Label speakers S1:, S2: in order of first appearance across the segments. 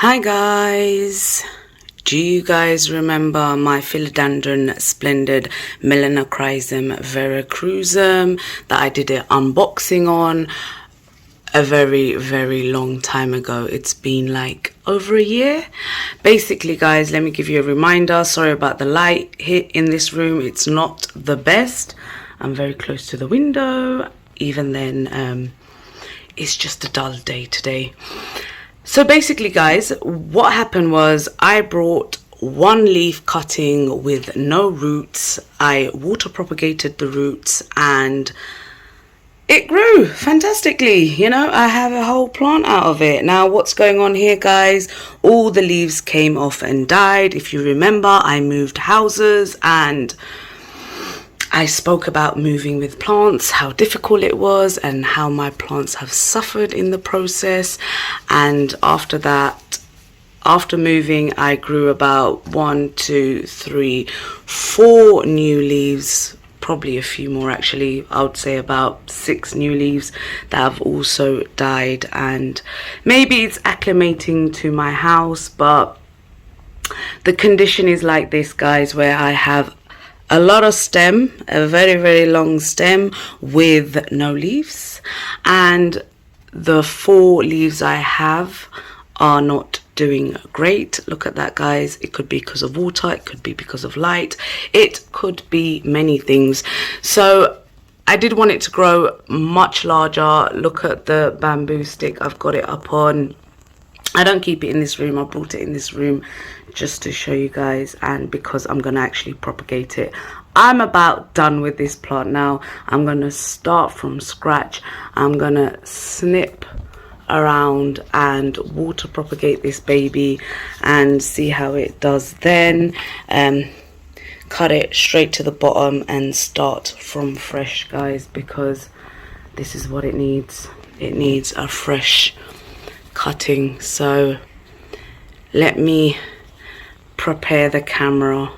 S1: Hi guys, do you guys remember my Philodendron Splendid Melanochrysum Verrucosum that I did an unboxing on a very long time ago? It's been like over a year. Basically guys, let me give you a reminder. Sorry about the light hit in this room, it's not the best. I'm very close to the window. Even then, it's just a dull day today. So basically guys, what happened was I brought one leaf cutting with no roots. I water propagated the roots and it grew fantastically. You know, I have a whole plant out of it. Now what's going on here guys, all the leaves came off and died. If you remember, I moved houses and I spoke about moving with plants, how difficult it was and how my plants have suffered in the process. And after that, after moving, I grew about 1, 2, 3, 4 new leaves, probably a few more actually. I would say about 6 new leaves that have also died, and maybe it's acclimating to my house, but the condition is like this guys, where I have a lot of stem, a very long stem with no leaves, and the 4 leaves I have are not doing great. Look at that guys, it could be because of water, it could be because of light, it could be many things. So I did want it to grow much larger. Look at the bamboo stick I've got it up on. I don't keep it in this room, I brought it in this room just to show you guys, and because I'm going to actually propagate it. I'm about done with this plant now. I'm going to start from scratch. I'm going to snip around and water propagate this baby and see how it does then. Cut it straight to the bottom and start from fresh guys, because this is what it needs. It needs a fresh cutting. So let me prepare the camera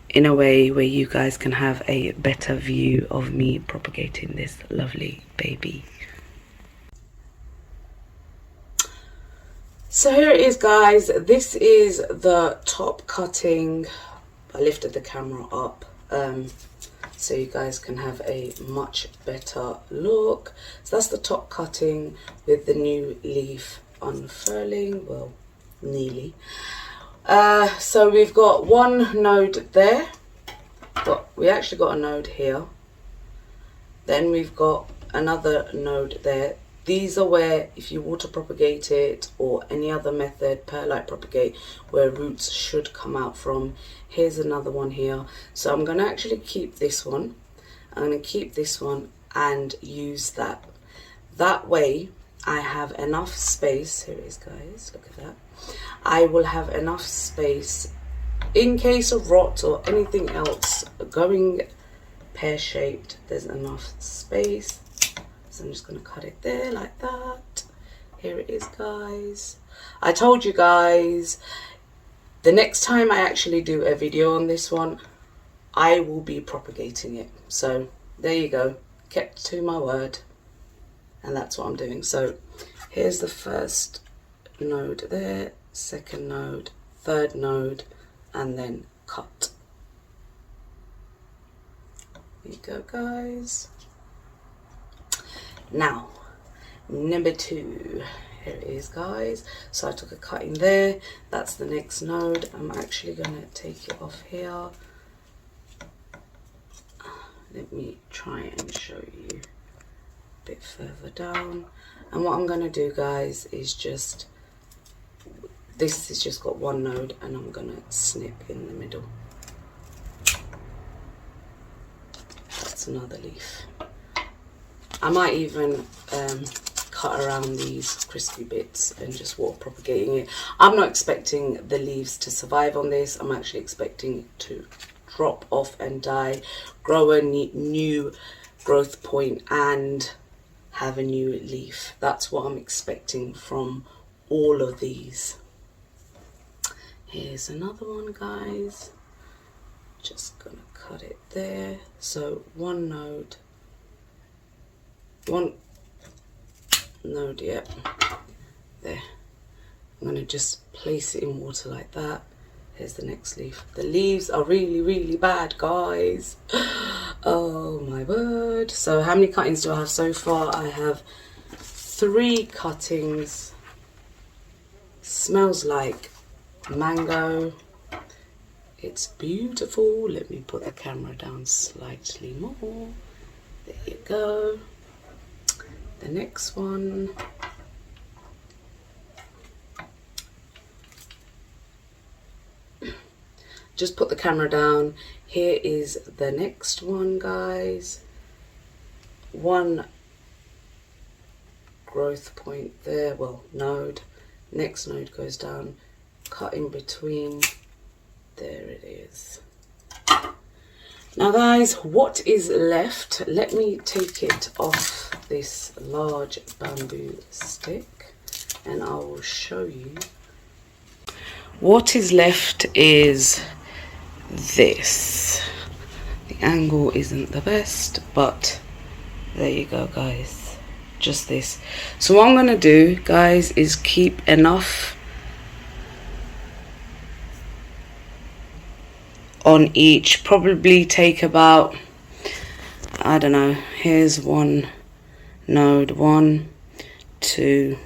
S1: in a way where you guys can have a better view of me propagating this lovely baby. So here it is guys, this is the top cutting. I lifted the camera up so you guys can have a much better look. So that's the top cutting with the new leaf unfurling, well, nearly. So we've got one node there, but we actually got a node here. Then we've got another node there. These are where, if you water propagate it or any other method, perlite propagate, where roots should come out from. Here's another one here. So I'm going to actually keep this one. I'm going to keep this one and use that. That way I have enough space. Here it is guys, look at that. I will have enough space in case of rot or anything else going pear-shaped. There's enough space. So I'm just going to cut it there like that. Here it is guys. I told you guys, the next time I actually do a video on this one, I will be propagating it. So there you go, kept to my word, and that's what I'm doing. So here's the first node there, second node, third node, and then cut. There you go guys. Now number 2, here it is guys. So I took a cutting there, that's the next node. I'm actually going to take it off here. Let me try and show you a bit further down. And what I'm going to do guys is just, this has just got one node, and I'm going to snip in the middle. That's another leaf. I might even cut around these crispy bits and just water propagating it. I'm not expecting the leaves to survive on this. I'm actually expecting it to drop off and die, grow a new growth point and have a new leaf. That's what I'm expecting from all of these. Here's another one guys, just gonna cut it there. So one node, yep, there. I'm going to just place it in water like that. Here's the next leaf. The leaves are really, really bad, guys. Oh my word. So how many cuttings do I have so far? I have 3 cuttings. Smells like mango. It's beautiful. Let me put the camera down slightly more. There you go. The next one. Just put the camera down. Here is the next one, guys. 1 growth point there, well, node. Next node goes down, cut in between. There it is. Now guys, what is left? Let me take it off this large bamboo stick and I will show you. What is left is this. The angle isn't the best, but there you go, guys. Just this. So what I'm going to do, guys, is keep enough on each. Probably take about, I don't know, here's 1 node. 1, 2,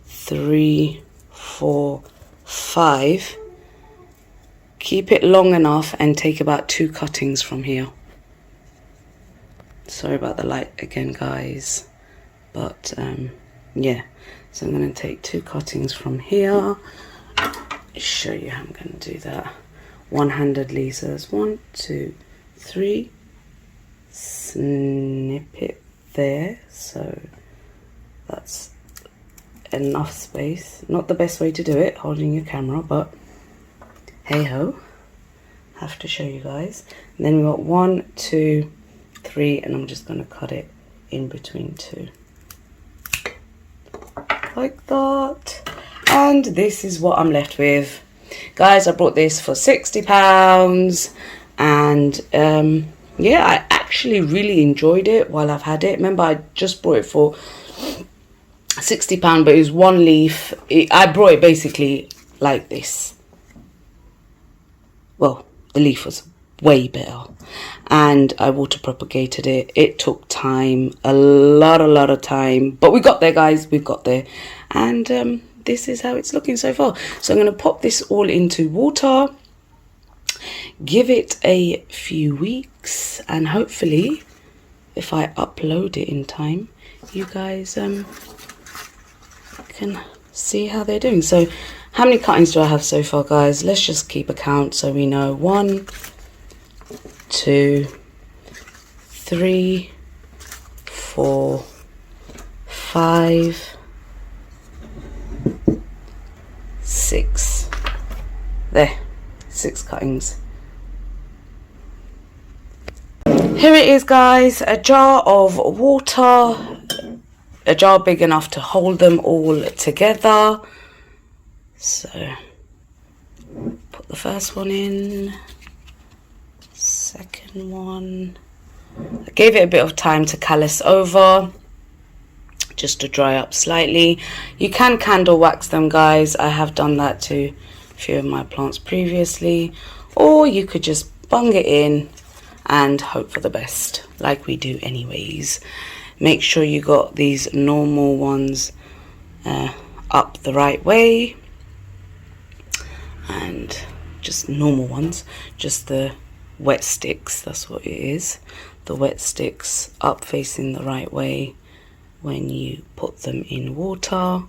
S1: 3, 4, 5. Keep it long enough and take about 2 cuttings from here. Sorry about the light again, guys, but yeah, so I'm going to take 2 cuttings from here. Show you how I'm going to do that one-handedly. So there's 1, 2, 3, snip it there, so that's enough space. Not the best way to do it holding your camera, but hey ho, have to show you guys. And then we got 1, 2, 3, and I'm just going to cut it in between 2 like that. And this is what I'm left with, guys. I bought this for £60, and yeah, I actually really enjoyed it while I've had it. Remember, I just bought it for £60, but it was 1 leaf. I brought it basically like this. Well, the leaf was way better, and I water propagated it. It took time, a lot of time, but we got there, guys. We got there, and this is how it's looking so far. So I'm going to pop this all into water, give it a few weeks, and hopefully if I upload it in time, you guys can see how they're doing. So how many cuttings do I have so far, guys? Let's just keep a count so we know. 1, 2, 3, 4, 5, 6. There, 6 cuttings. Here it is, guys. A jar of water, a jar big enough to hold them all together. So put the first one in, second one. I gave it a bit of time to callus over, just to dry up slightly. You can candle wax them, guys. I have done that to a few of my plants previously, or you could just bung it in and hope for the best, like we do anyways. Make sure you got these normal ones up the right way, and just normal ones, just the wet sticks, that's what it is, the wet sticks up facing the right way when you put them in water.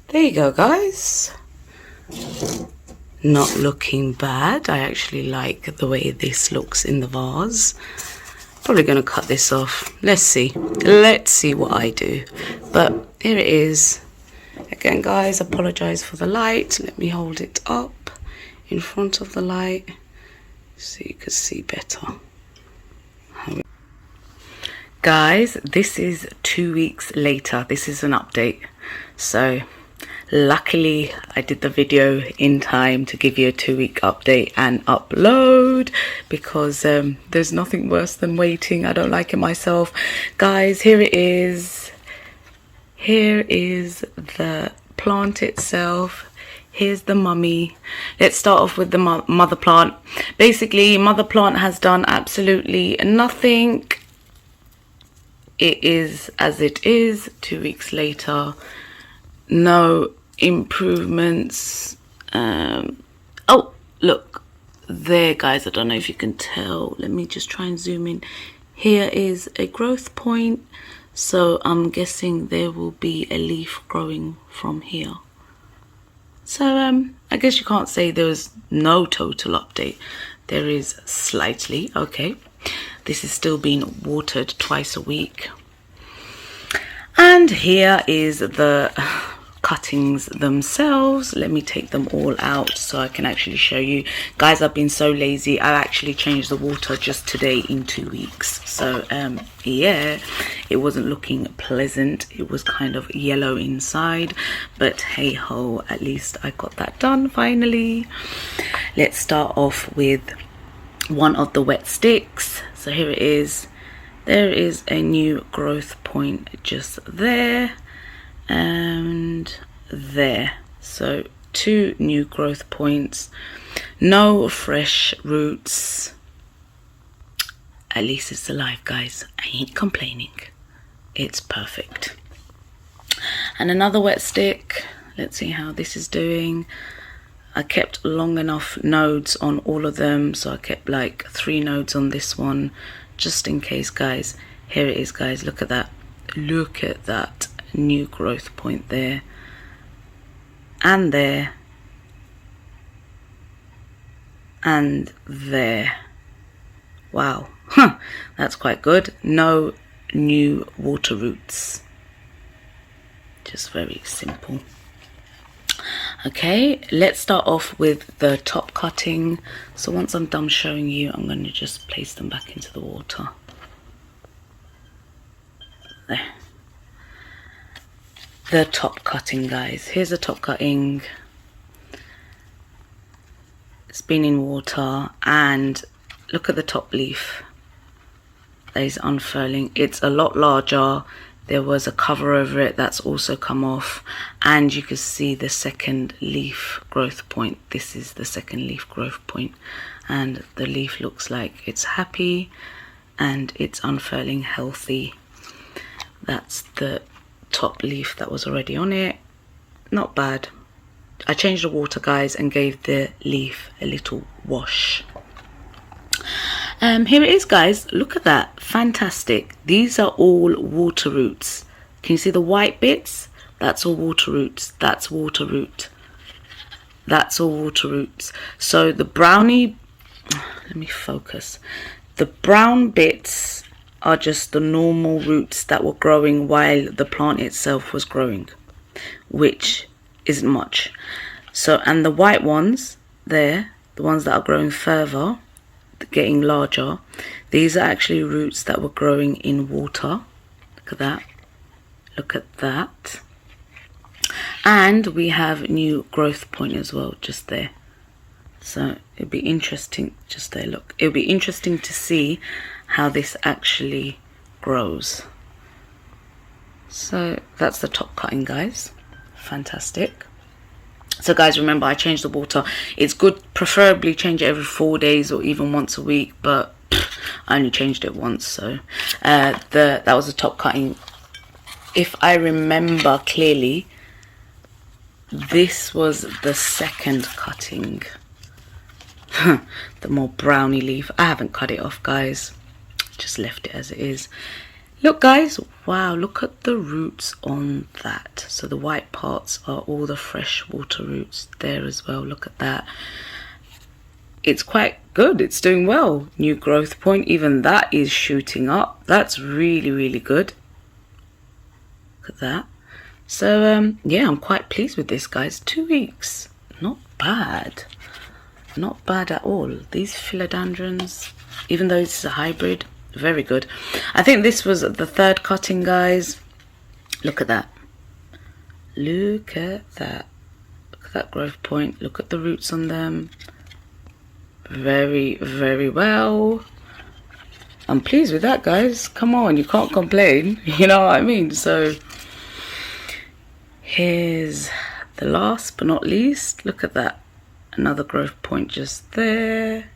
S1: There you go, guys. Not looking bad. I actually like the way this looks in the vase. Probably going to cut this off. Let's see what I do. But here it is. Again, guys, apologize for the light. Let me hold it up in front of the light so you can see better. Guys, this is 2 weeks later. This is an update. So luckily I did the video in time to give you a 2-week update and upload, because there's nothing worse than waiting. I don't like it myself. Guys, here it is. here is the plant itself. Here's the mummy. Let's start off with the mother plant. Basically, mother plant has done absolutely nothing. It is as it is. 2 weeks later, no improvements. Oh, look there, guys. I don't know if you can tell. Let me just try and zoom in. Here is a growth point, so I'm guessing there will be a leaf growing from here. So I guess you can't say there was no total update. There is slightly. Okay, this is still being watered twice a week. And here is the cuttings themselves. Let me take them all out so I can actually show you. Guys, I've been so lazy. I actually changed the water just today in 2 weeks. So yeah, it wasn't looking pleasant. It was kind of yellow inside, but hey ho, at least I got that done finally. Let's start off with one of the wet sticks. So here it is. There is a new growth point just there and there. So 2 new growth points, no fresh roots. At least it's alive, guys. I ain't complaining. It's perfect. And another wet stick. Let's see how this is doing. I kept long enough nodes on all of them, so I kept like 3 nodes on this one just in case, guys. Here it is, guys. Look at that. Look at that new growth point there and there and there. Wow. That's quite good. No new water roots. Just very simple. Okay, let's start off with the top cutting. So once I'm done showing you, I'm going to just place them back into the water. There. The top cutting, guys. Here's the top cutting. It's been in water, and look at the top leaf that is unfurling. It's a lot larger. There was a cover over it that's also come off, and you can see the second leaf growth point. This is the second leaf growth point, and the leaf looks like it's happy and it's unfurling healthy. That's the top leaf that was already on it. Not bad. I changed the water, guys, and gave the leaf a little wash. Here it is, guys. Look at that. Fantastic. These are all water roots. Can you see the white bits? That's all water roots. That's water root. That's all water roots. So the brownie, let me focus. The brown bits are just the normal roots that were growing while the plant itself was growing, which isn't much. So, and the white ones there, the ones that are growing further, getting larger, these are actually roots that were growing in water. Look at that. Look at that. And we have new growth point as well, just there. So it'd be interesting, just there, look. It'll be interesting to see how this actually grows. So that's the top cutting, guys. Fantastic. So guys, remember, I changed the water. It's good, preferably change it every 4 days or even once a week, but I only changed it once. So that was the top cutting. If I remember clearly, this was the second cutting. The more brownie leaf. I haven't cut it off, guys. Just left it as it is. Look, guys, wow, look at the roots on that. So the white parts are all the fresh water roots there as well. Look at that. It's quite good. It's doing well. New growth point, even that is shooting up. That's really, really good. Look at that. So yeah, I'm quite pleased with this, guys. 2 weeks, not bad. Not bad at all. These philodendrons, even though this is a hybrid, very good. I think this was the third cutting, guys. Look at that. Look at that. Look at that growth point. Look at the roots on them. Very, very well. I'm pleased with that, guys. Come on, you can't complain. You know what I mean? So Here's the last but not least. Look at that. Another growth point just there.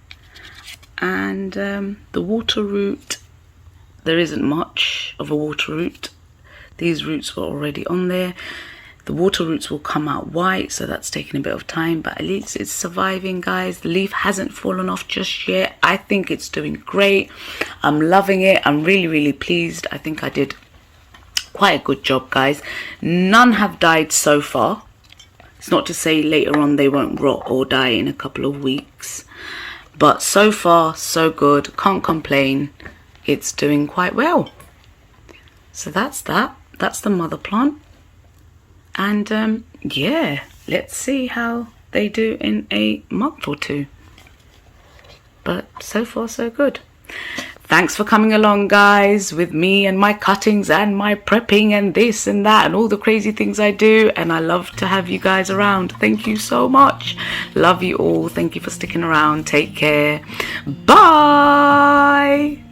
S1: And the water root, there isn't much of a water root. These roots were already on there. The water roots will come out white, so that's taking a bit of time, but at least it's surviving, guys. The leaf hasn't fallen off just yet. I think it's doing great. I'm loving it. I'm really, really pleased. I think I did quite a good job, guys. None have died so far. It's not to say later on they won't rot or die in a couple of weeks, but so far so good. Can't complain. It's doing quite well. So that's that. That's the mother plant. And yeah, let's see how they do in a month or two. But so far so good. Thanks for coming along, guys, with me and my cuttings and my prepping and this and that and all the crazy things I do. And I love to have you guys around. Thank you so much. Love you all. Thank you for sticking around. Take care. Bye.